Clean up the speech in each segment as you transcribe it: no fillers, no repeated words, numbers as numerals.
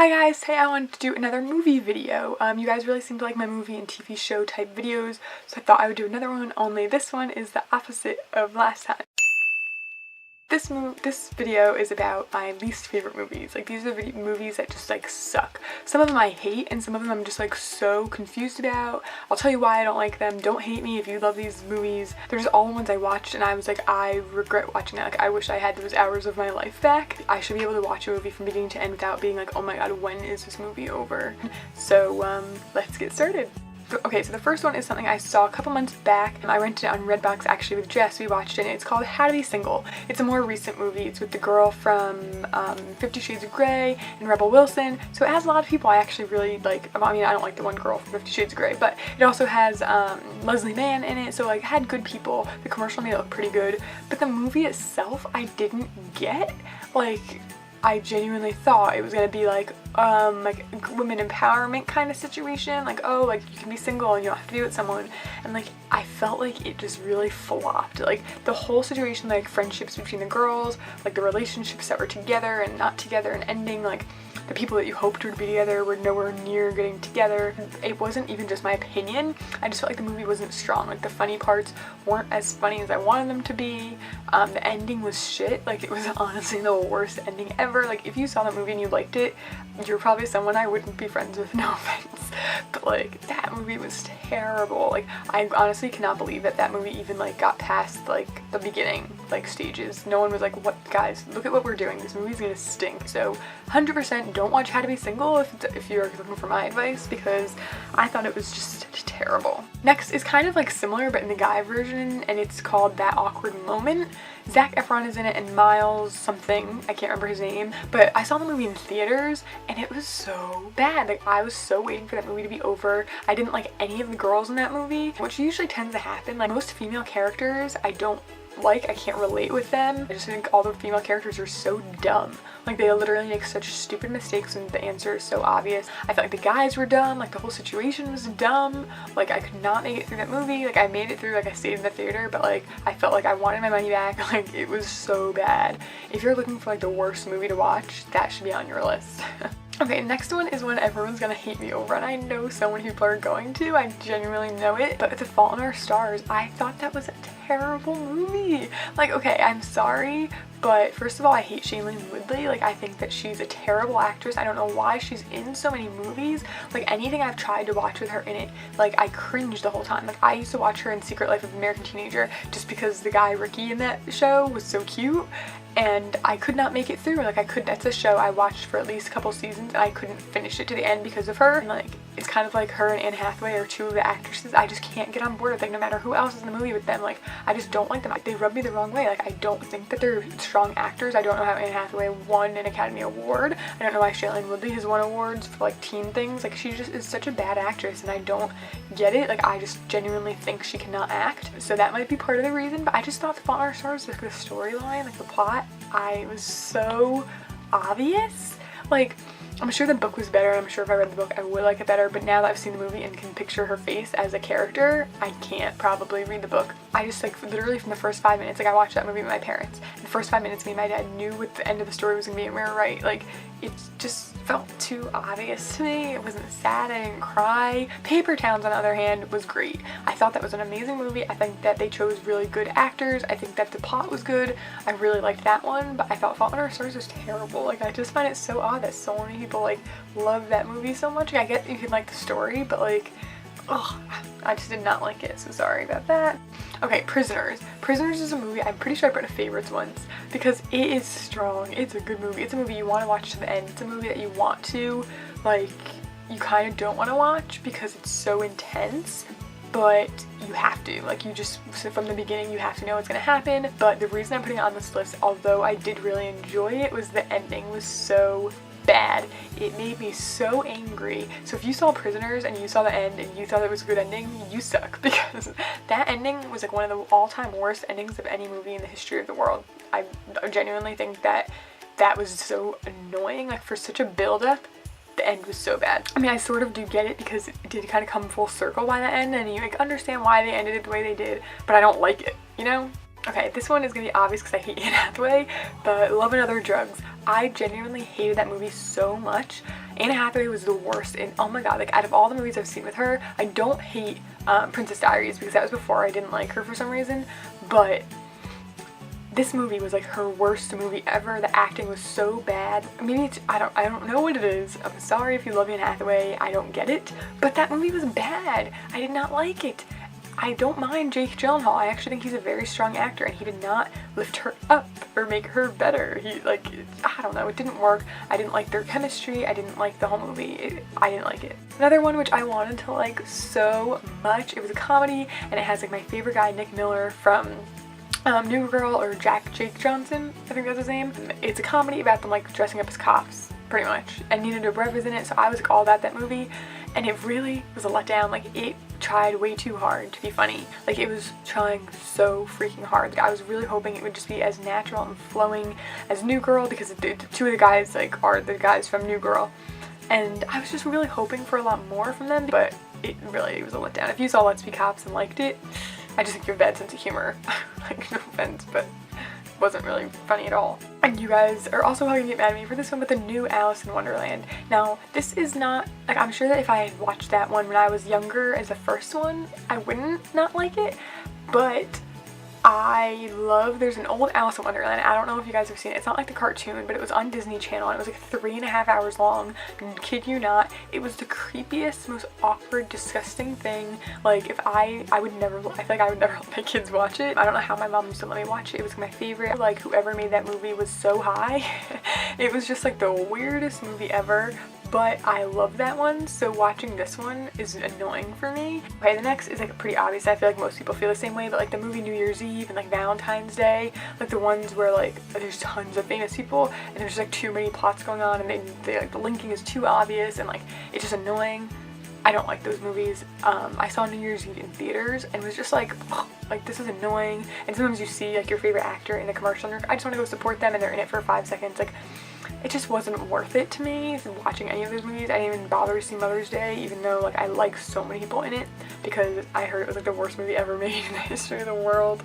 Hi guys, today I wanted to do another movie video. You guys really seem to like my movie and TV show type videos, so I thought I would do another one, only this one is the opposite of last time. This video is about my least favorite movies. Like, these are the movies that just like suck. Some of them I hate and some of them I'm just like so confused about. I'll tell you why I don't like them. Don't hate me if you love these movies. They're just all the ones I watched and I was like, I regret watching it. Like, I wish I had those hours of my life back. I should be able to watch a movie from beginning to end without being like, oh my god, when is this movie over? So let's get started. Okay, so the first one is something I saw a couple months back. I rented it on Redbox actually with Jess. We watched it and it's called How to Be Single. It's a more recent movie. It's with the girl from 50 Shades of Grey and Rebel Wilson. So it has a lot of people I actually really like. I mean, I don't like the one girl from 50 Shades of Grey, but it also has Leslie Mann in it. So like, it had good people. The commercial made it look pretty good. But the movie itself, I didn't get. Like, I genuinely thought it was gonna be like women empowerment kind of situation, like, oh, like you can be single and you don't have to be with someone, and like I felt like it just really flopped. Like the whole situation, like friendships between the girls, like the relationships that were together and not together and ending, like the people that you hoped would be together were nowhere near getting together. It wasn't even just my opinion. I just felt like the movie wasn't strong. Like the funny parts weren't as funny as I wanted them to be. The ending was shit. Like it was honestly the worst ending ever. Like if you saw that movie and you liked it, you're probably someone I wouldn't be friends with, no offense. But like that movie was terrible. Like I honestly cannot believe that that movie even like got past like the beginning like stages. No one was like, what, guys, look at what we're doing. This movie's gonna stink. So 100% don't watch How to Be Single if you're looking for my advice, because I thought it was just terrible. Next is kind of like similar but in the guy version, and it's called That Awkward Moment. Zac Efron is in it and Miles something, I can't remember his name, but I saw the movie in theaters and it was so bad. Like I was so waiting for that movie to be over. I didn't like any of the girls in that movie, which usually tends to happen. Like most female characters I don't like, I can't relate with them. I just think all the female characters are so dumb. Like they literally make such stupid mistakes and the answer is so obvious. I felt like the guys were dumb, like the whole situation was dumb. Like I could not make it through that movie. Like I made it through, like I stayed in the theater, but like I felt like I wanted my money back. Like it was so bad. If you're looking for like the worst movie to watch, that should be on your list. Okay, next one is one everyone's gonna hate me over, and I know so many people are going to. I genuinely know it, but The Fault in Our Stars, I thought that was a terrible movie. Like, okay, I'm sorry, but first of all, I hate Shailene Woodley. Like, I think that she's a terrible actress. I don't know why she's in so many movies. Like, anything I've tried to watch with her in it, like, I cringe the whole time. Like, I used to watch her in Secret Life of an American Teenager just because the guy Ricky in that show was so cute, and I could not make it through. Like that's a show I watched for at least a couple seasons and I couldn't finish it to the end because of her. And like it's kind of like her and Anne Hathaway are two of the actresses I just can't get on board with. Like no matter who else is in the movie with them, like I just don't like them. They rub me the wrong way. Like I don't think that they're strong actors. I don't know how Anne Hathaway won an Academy Award. I don't know why Shailene Woodley has won awards for like teen things. Like she just is such a bad actress and I don't get it. Like I just genuinely think she cannot act. So that might be part of the reason, but I just thought The Fault in Our Stars, like the storyline, like the plot, it was so obvious. Like I'm sure the book was better, and I'm sure if I read the book I would like it better, but now that I've seen the movie and can picture her face as a character, I can't probably read the book. I just like literally from the first 5 minutes, like I watched that movie with my parents, and the first 5 minutes me and my dad knew what the end of the story was gonna be and we were right. Like it just felt too obvious to me. It wasn't sad, I didn't cry. Paper Towns on the other hand was great. I thought that was an amazing movie. I think that they chose really good actors. I think that the plot was good. I really liked that one, but I thought Fault in Our Stars was terrible. Like I just find it so odd that so many people like love that movie so much. Like, I get you can like the story, but like, ugh, I just did not like it, so sorry about that. Okay, Prisoners. Prisoners is a movie I'm pretty sure I put in favorites once because it is strong. It's a good movie. It's a movie you want to watch to the end. It's a movie that you want to, like, you kind of don't want to watch because it's so intense, but you have to. Like you just, from the beginning you have to know what's gonna happen. But the reason I'm putting it on this list, although I did really enjoy it, was the ending was so bad. It made me so angry. So if you saw Prisoners and you saw the end and you thought it was a good ending, you suck, because that ending was like one of the all-time worst endings of any movie in the history of the world. I genuinely think that that was so annoying. Like for such a build-up, the end was so bad. I mean, I sort of do get it because it did kind of come full circle by the end and you like understand why they ended it the way they did, but I don't like it, you know? Okay, this one is gonna be obvious because I hate Anne Hathaway, but Love and Other Drugs. I genuinely hated that movie so much. Anne Hathaway was the worst, and oh my god, like out of all the movies I've seen with her, I don't hate Princess Diaries because that was before I didn't like her for some reason, but this movie was like her worst movie ever. The acting was so bad. Maybe it's, I don't know what it is. I'm sorry if you love Anne Hathaway, I don't get it, but that movie was bad. I did not like it. I don't mind Jake Gyllenhaal. I actually think he's a very strong actor, and he did not lift her up or make her better. He, like, I don't know, it didn't work. I didn't like their chemistry. I didn't like the whole movie. I didn't like it. Another one which I wanted to like so much, it was a comedy, and it has like my favorite guy, Nick Miller from New Girl, or Jake Johnson, I think that's his name. It's a comedy about them like dressing up as cops, pretty much, and Nina Dobrev was in it, so I was like all about that movie, and it really was a letdown. Like, it tried way too hard to be funny. Like, it was trying so freaking hard. Like, I was really hoping it would just be as natural and flowing as New Girl, because the two of the guys like are the guys from New Girl, and I was just really hoping for a lot more from them, but it really was a letdown. If you saw Let's Be Cops and liked it, I just think you have a bad sense of humor. Like, no offense, but it wasn't really funny at all. And you guys are also probably gonna get mad at me for this one, but the new Alice in Wonderland. Now, this is not, like, I'm sure that if I had watched that one when I was younger as the first one, I wouldn't not like it, but I love, there's an old Alice in Wonderland. I don't know if you guys have seen it. It's not like the cartoon, but it was on Disney Channel, and it was like 3.5 hours long. And kid you not, it was the creepiest, most awkward, disgusting thing. Like, if I would never, I feel like I would never let my kids watch it. I don't know how my mom used to let me watch it. It was my favorite. Like, whoever made that movie was so high. It was just like the weirdest movie ever. But I love that one, so watching this one is annoying for me. Okay, the next is like pretty obvious. I feel like most people feel the same way, but like the movie New Year's Eve and like Valentine's Day, like the ones where like there's tons of famous people and there's like too many plots going on, and they like the linking is too obvious, and like it's just annoying. I don't like those movies. I saw New Year's Eve in theaters and was just like, oh, like this is annoying. And sometimes you see like your favorite actor in the commercial and I just want to go support them, and they're in it for 5 seconds. Like, it just wasn't worth it to me watching any of those movies. I didn't even bother to see Mother's Day, even though like I like so many people in it, because I heard it was like the worst movie ever made in the history of the world.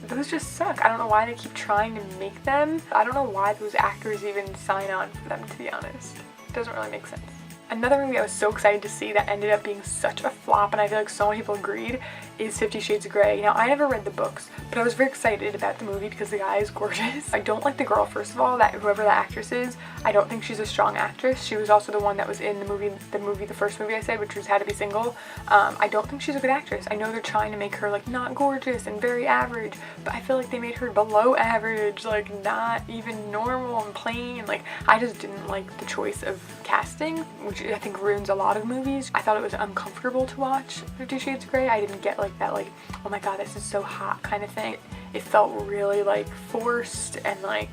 Those just suck. I don't know why they keep trying to make them. I don't know why those actors even sign on for them, to be honest. It doesn't really make sense. Another movie I was so excited to see that ended up being such a flop, and I feel like so many people agreed, is 50 Shades of Grey. Now, I never read the books, but I was very excited about the movie because the guy is gorgeous. I don't like the girl, first of all, that whoever the actress is. I don't think she's a strong actress. She was also the one that was in the first movie I said, which was How to Be Single. I don't think she's a good actress. I know they're trying to make her like not gorgeous and very average, but I feel like they made her below average, like not even normal and plain. Like, I just didn't like the choice of casting, which I think ruins a lot of movies. I thought it was uncomfortable to watch 50 Shades of Grey. I didn't get like that, like, oh my god, this is so hot kind of thing. It felt really like forced and like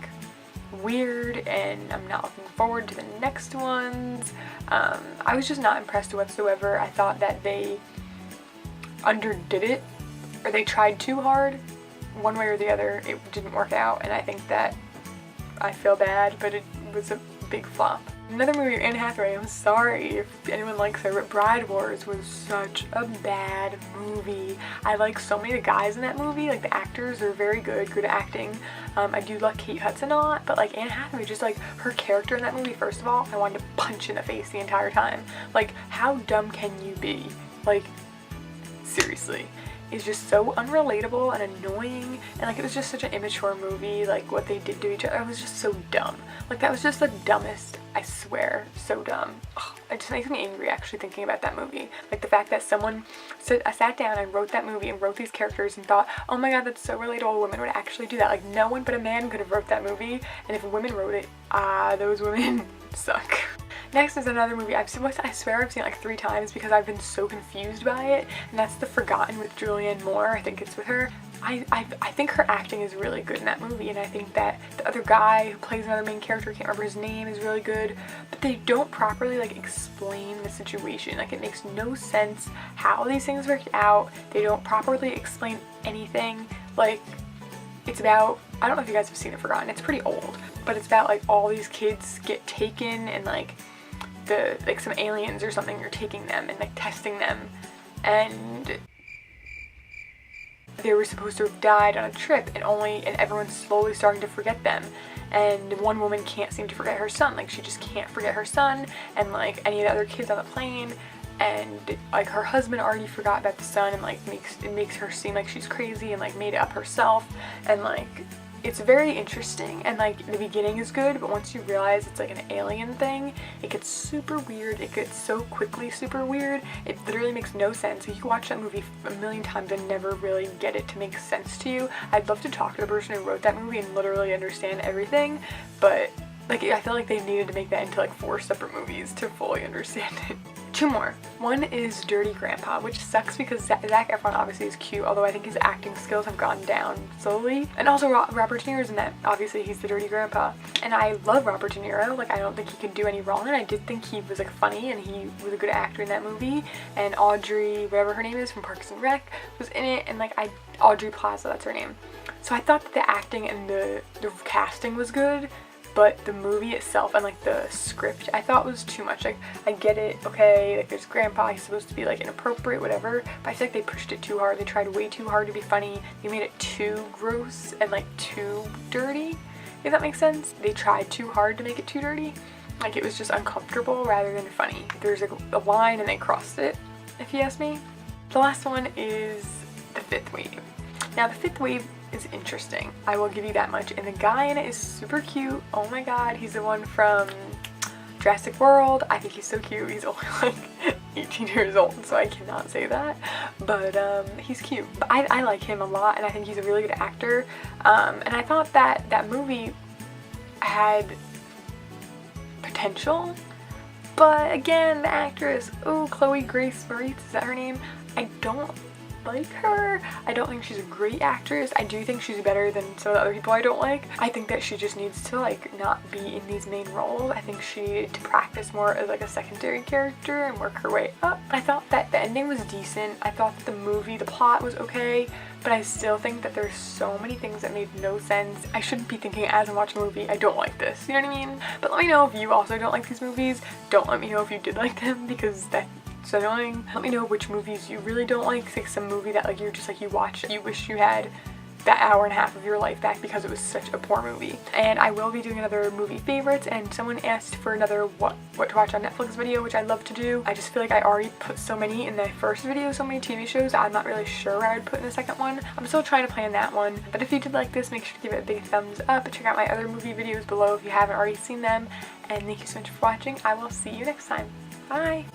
weird, and I'm not looking forward to the next ones. I was just not impressed whatsoever. I thought that they underdid it, or they tried too hard. One way or the other, it didn't work out, and I think that I feel bad, but it was a big flop. Another movie, Anne Hathaway, I'm sorry if anyone likes her, but Bride Wars was such a bad movie. I like so many of the guys in that movie, like the actors are very good acting. I do like Kate Hudson a lot, but like Anne Hathaway, just like her character in that movie, first of all, I wanted to punch in the face the entire time. Like, how dumb can you be? Like, seriously. It's just so unrelatable and annoying, and like it was just such an immature movie. Like, what they did to each other, it was just so dumb. Like, that was just the dumbest, I swear, so dumb. Ugh, it just makes me angry actually thinking about that movie. Like, the fact that someone I sat down and wrote that movie and wrote these characters and thought, oh my god, that's so relatable, women would actually do that. Like, no one but a man could have wrote that movie, and if women wrote it, those women suck. Next is another movie I swear I've seen it like 3 times because I've been so confused by it, and that's The Forgotten with Julianne Moore. I think it's with her. I think her acting is really good in that movie, and I think that the other guy who plays another main character, I can't remember his name, is really good, but they don't properly like explain the situation. Like, it makes no sense how these things work out. They don't properly explain anything. Like, it's about, I don't know if you guys have seen it, Forgotten. It's pretty old, but it's about like all these kids get taken, and like some aliens or something are taking them and like testing them, and they were supposed to have died on a trip, and everyone's slowly starting to forget them. and one woman can't seem to forget her son. Like, she just can't forget her son and like any of the other kids on the plane, and like her husband already forgot about the son, and like it makes her seem like she's crazy and like made it up herself, and like it's very interesting. And like the beginning is good, but once you realize it's like an alien thing, it gets super weird. It gets so quickly super weird. It literally makes no sense. You can watch that movie a million times and never really get it to make sense to you. I'd love to talk to the person who wrote that movie and literally understand everything, but like I feel like they needed to make that into like 4 separate movies to fully understand it. 2 more. One is Dirty Grandpa, which sucks because Zac Efron obviously is cute, although I think his acting skills have gone down slowly. And also Robert De Niro's in that. Obviously he's the Dirty Grandpa. And I love Robert De Niro. Like, I don't think he can do any wrong, and I did think he was like funny and he was a good actor in that movie. And Audrey, whatever her name is from Parks and Rec, was in it, and like Audrey Plaza, that's her name. So I thought that the acting and the casting was good, but the movie itself and like the script I thought was too much. Like, I get it, okay, like there's grandpa, he's supposed to be like inappropriate, whatever, but I feel like they pushed it too hard. They tried way too hard to be funny. They made it too gross and like too dirty, if that makes sense. They tried too hard to make it too dirty. Like, it was just uncomfortable rather than funny. There's like a line and they crossed it, if you ask me. The last one is The Fifth Wave. Now, The Fifth Wave is interesting, I will give you that much, and the guy in it is super cute. Oh my god, he's the one from Jurassic World. I think he's so cute. He's only like 18 years old, so I cannot say that, but he's cute. But I like him a lot, and I think he's a really good actor, and I thought that that movie had potential, but again, the actress, oh, Chloe Grace Moretz, is that her name? I don't like her. I don't think she's a great actress. I do think she's better than some of the other people I don't like. I think that she just needs to like not be in these main roles. I think she needed to practice more as like a secondary character and work her way up. I thought that the ending was decent. I thought that the movie, the plot was okay, but I still think that there's so many things that made no sense. I shouldn't be thinking as I'm watching a movie, I don't like this, you know what I mean? But let me know if you also don't like these movies. Don't let me know if you did like them, because that's so annoying. Let me know which movies you really don't like some movie that like you're just like, you watch, you wish you had that hour and a half of your life back because it was such a poor movie. And I will be doing another movie favorites, and someone asked for another what to watch on Netflix video, which I love to do. I just feel like I already put so many in the first video, so many TV shows, I'm not really sure where I would put in the second one. I'm still trying to plan that one, but if you did like this, make sure to give it a big thumbs up. Check out my other movie videos below if you haven't already seen them, and thank you so much for watching. I will see you next time. Bye!